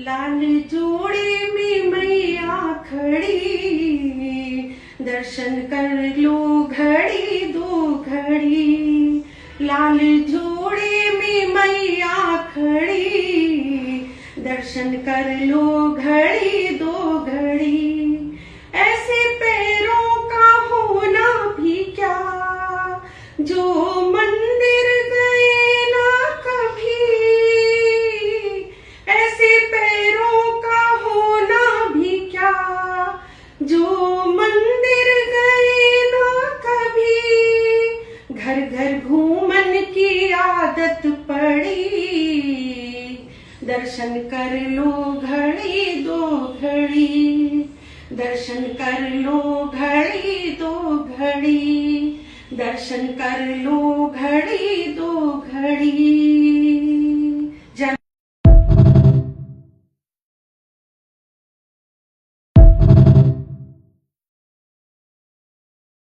लाल जोड़े में मैया खड़ी, दर्शन कर लो घड़ी दो घड़ी। लाल जोड़े में मैया खड़ी, दर्शन कर लो घड़ी दो घड़ी। ऐसे पैरों का होना भी क्या, जो मंदिर गए ना कभी। ऐसे पैरों का होना भी क्या, जो मंदिर गए ना कभी। घर घर घूमन की आदत पड़ी, दर्शन कर लो घड़ी दो घड़ी। दर्शन कर लो घड़ी दो घड़ी। दर्शन कर लो घड़ी दो घड़ी।